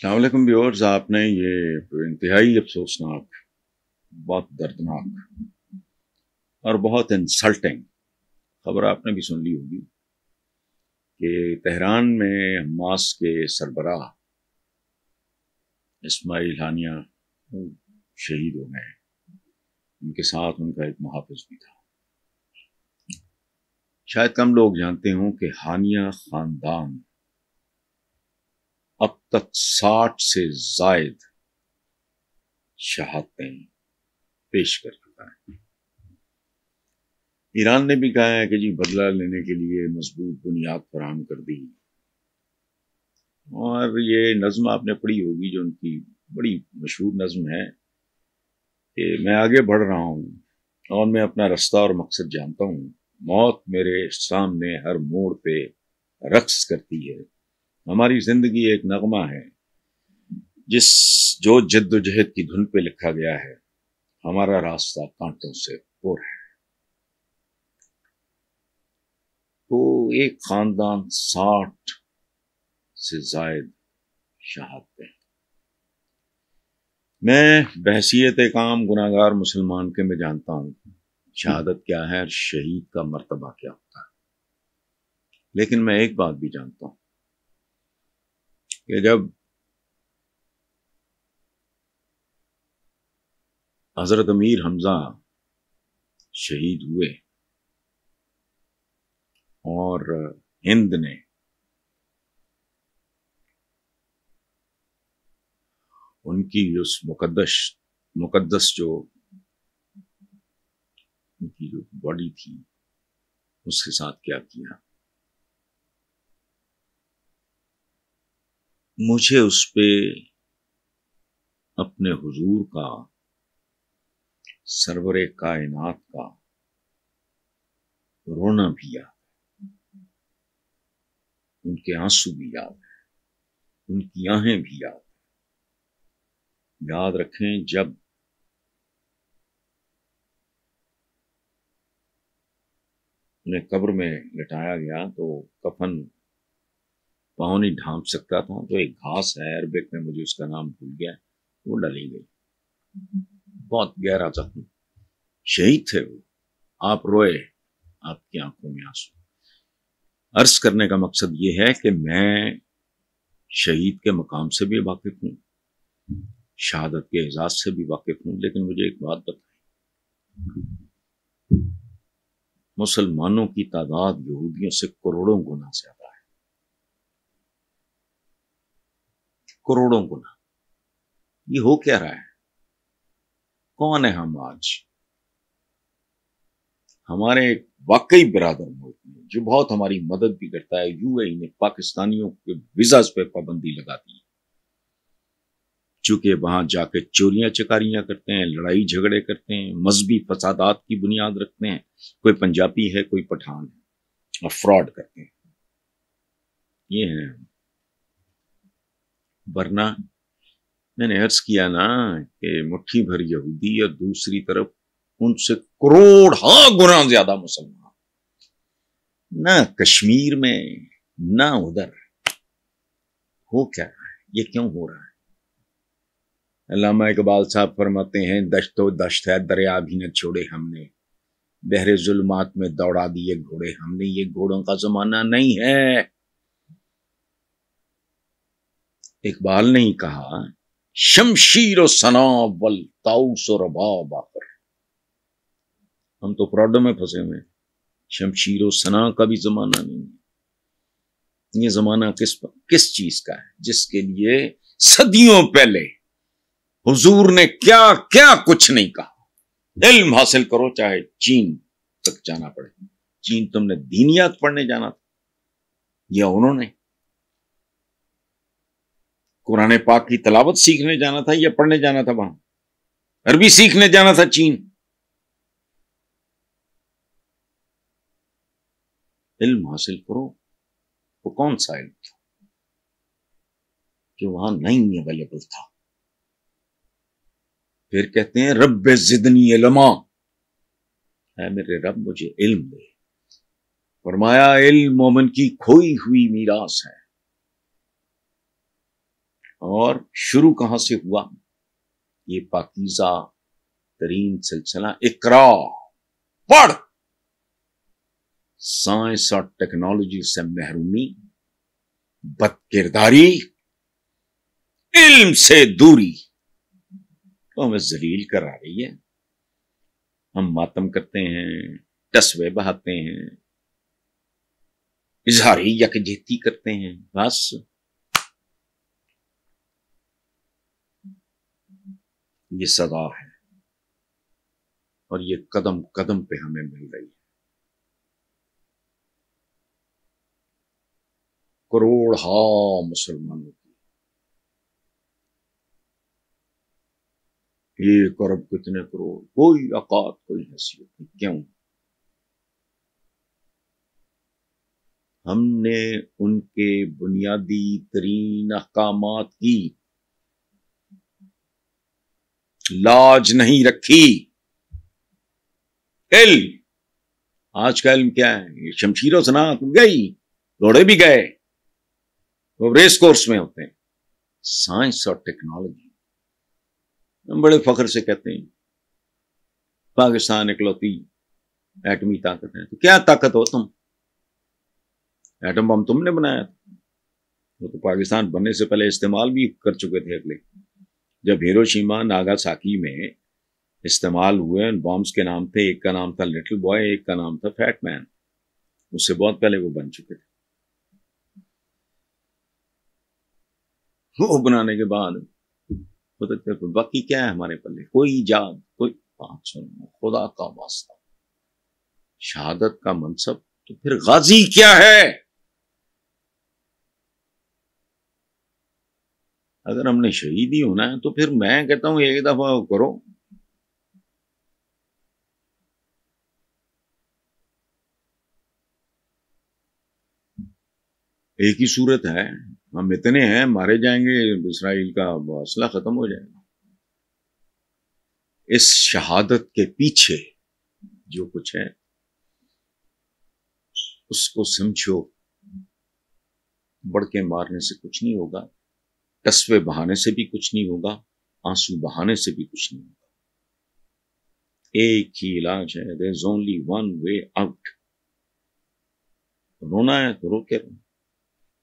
السلام علیکم ویورز، آپ نے یہ انتہائی افسوسناک، بہت دردناک اور بہت انسلٹنگ خبر آپ نے بھی سن لی ہوگی کہ تہران میں حماس کے سربراہ اسماعیل ہانیہ شہید ہو گئے ہیں۔ ان کے ساتھ ان کا ایک محافظ بھی تھا۔ شاید کم لوگ جانتے ہوں کہ ہانیہ خاندان اب تک 60 سے زائد شہادتیں پیش کر چکا ہے۔ ایران نے بھی کہا ہے کہ جی بدلہ لینے کے لیے مضبوط بنیاد فراہم کر دی، اور یہ نظم آپ نے پڑھی ہوگی جو ان کی بڑی مشہور نظم ہے کہ میں آگے بڑھ رہا ہوں اور میں اپنا رستہ اور مقصد جانتا ہوں، موت میرے سامنے ہر موڑ پہ رقص کرتی ہے۔ ہماری زندگی ایک نغمہ ہے جو جد و جہد کی دھن پہ لکھا گیا ہے، ہمارا راستہ کانٹوں سے پر ہے۔ تو ایک خاندان 60 سے زائد شہادتیں۔ میں بحیثیت ایک عام گناہگار مسلمان کے میں جانتا ہوں شہادت کیا ہے اور شہید کا مرتبہ کیا ہوتا ہے، لیکن میں ایک بات بھی جانتا ہوں کہ جب حضرت امیر حمزہ شہید ہوئے اور ہند نے ان کی اس مقدس جو ان کی جو باڈی تھی اس کے ساتھ کیا کیا، مجھے اس پہ اپنے حضور کا، سرور کائنات کا رونا بھی یاد ہے، ان کے آنسو بھی یاد ہے، ان کی آہیں بھی یاد ہے۔ یاد رکھیں، جب انہیں قبر میں لٹایا گیا تو کفن پاؤں نہیں ڈھانپ سکتا تھا، تو ایک گھاس ہے عربک میں، مجھے اس کا نام بھول گیا، وہ ڈلی گئی۔ بہت گہرا زخم، شہید تھے وہ، آپ روئے، آپ کی آنکھوں میں آنسو۔ عرض کرنے کا مقصد یہ ہے کہ میں شہید کے مقام سے بھی واقف ہوں، شہادت کے اعزاز سے بھی واقف ہوں، لیکن مجھے ایک بات بتائیں، مسلمانوں کی تعداد یہودیوں سے کروڑوں گنا زیادہ ہے، کروڑوں گنا۔ یہ ہو کیا رہا ہے؟ کون ہے ہم آج؟ ہمارے ایک واقعی برادر ملک میں جو بہت ہماری مدد بھی کرتا ہے، یو اے ای نے پاکستانیوں کے ویزاز پہ پابندی لگا دی، چونکہ وہاں جا کے چوریاں چکاریاں کرتے ہیں، لڑائی جھگڑے کرتے ہیں، مذہبی فسادات کی بنیاد رکھتے ہیں، کوئی پنجابی ہے کوئی پٹھان ہے، اور فراڈ کرتے ہیں۔ یہ ہے، ورنہ میں نے عرض کیا نا کہ مٹھی بھر یہودی اور دوسری طرف ان سے کروڑ گنا زیادہ مسلمان، نہ کشمیر میں نہ ادھر۔ ہو کیا رہا ہے؟ یہ کیوں ہو رہا ہے؟ علامہ اقبال صاحب فرماتے ہیں، دشت و دشت ہے دریا بھی نہ چھوڑے ہم نے، بحر ظلمات میں دوڑا دیے گھوڑے ہم نے۔ یہ گھوڑوں کا زمانہ نہیں ہے۔ اقبال نے ہی کہا، شمشیر و ثنا والطاؤس و رباب آخر۔ ہم تو پراڈو میں پھنسے ہوئے، شمشیر و ثنا کا بھی زمانہ نہیں ہے۔ یہ زمانہ کس چیز کا ہے جس کے لیے صدیوں پہلے حضور نے کیا کیا کچھ نہیں کہا؟ علم حاصل کرو، چاہے چین تک جانا پڑے۔ چین تم نے دینیات پڑھنے جانا تھا یا انہوں نے قرآن پاک کی تلاوت سیکھنے جانا تھا یا پڑھنے جانا تھا؟ وہاں عربی سیکھنے جانا تھا چین۔ علم حاصل کرو۔ وہ کون سا علم تھا جو وہاں نہیں اویلیبل تھا؟ پھر کہتے ہیں رب زدنی علما، اے میرے رب مجھے علم دے۔ فرمایا علم مومن کی کھوئی ہوئی میراث ہے، اور شروع کہاں سے ہوا؟ یہ پاکیزہ ترین سلسلہ اقرا، پڑھ، سائنس اور ٹیکنالوجی سے محرومی، بد کرداری، علم سے دوری تو ہمیں ذلیل کرا رہی ہے. ہم ماتم کرتے ہیں، ٹسوے بہاتے ہیں، اظہاری یکجہتی کرتے ہیں، بس یہ سزا ہے اور یہ قدم قدم پہ ہمیں مل رہی ہے. کروڑ مسلمانوں کی، ایک ارب کتنے کروڑ، کوئی اوقات کوئی حیثیت نہیں. کیوں؟ ہم نے ان کے بنیادی ترین احکامات کی لاج نہیں رکھی. علم، آج کا علم کیا ہے؟ یہ شمشیر و صنعت گئی، گھوڑے بھی گئے، وہ ریس کورس میں ہوتے ہیں. سائنس اور ٹیکنالوجی، ہم بڑے فخر سے کہتے ہیں پاکستان اکلوتی ایٹمی طاقت ہے. تو کیا طاقت ہو تم؟ ایٹم بم تم نے بنایا تھا. وہ تو پاکستان بننے سے پہلے استعمال بھی کر چکے تھے. اگلے جب ہیروشیما ناگاساکی میں استعمال ہوئے ان بامز کے نام تھے، ایک کا نام تھا لٹل بوائے، ایک کا نام تھا فیٹ مین. اس سے بہت پہلے وہ بن چکے تھے. وہ بنانے کے بعد باقی کیا ہے ہمارے پلے؟ کوئی ایجاد، کوئی بات سنو، خدا کا واسطہ، شہادت کا منصب. تو پھر غازی کیا ہے؟ اگر ہم نے شہید ہی ہونا ہے تو پھر میں کہتا ہوں ایک دفعہ کرو. ایک ہی صورت ہے، ہم اتنے ہیں مارے جائیں گے، اسرائیل کا حوصلہ ختم ہو جائے گا. اس شہادت کے پیچھے جو کچھ ہے اس کو سمجھو. بڑھ کے مارنے سے کچھ نہیں ہوگا، ٹسوے بہانے سے بھی کچھ نہیں ہوگا، آنسو بہانے سے بھی کچھ نہیں ہوگا. ایک ہی علاج ہے، there is only one way out. رونا ہے تو رو کے رو.